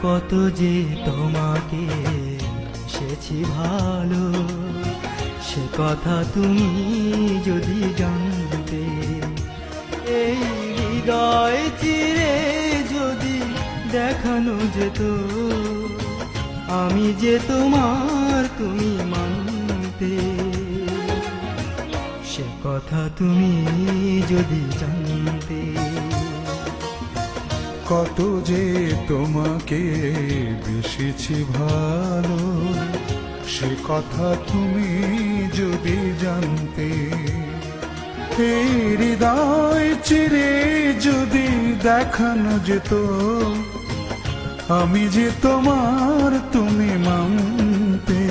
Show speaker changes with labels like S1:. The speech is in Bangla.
S1: কত যে তোমাকে এসেছি ভালো, সে কথা তুমি যদি জানতে। এই হৃদয় চিরে যদি দেখানো যেত, আমি যে তোমার তুমি মানতে। সে কথা তুমি যদি জানতে।
S2: কত যে তোমাকে বেসেছি ভালো, সে কথা তুমি যদি জানতে। এই হৃদয় চিরে যদি দেখানো যেত, আমি যে তোমার তুমি মানতে।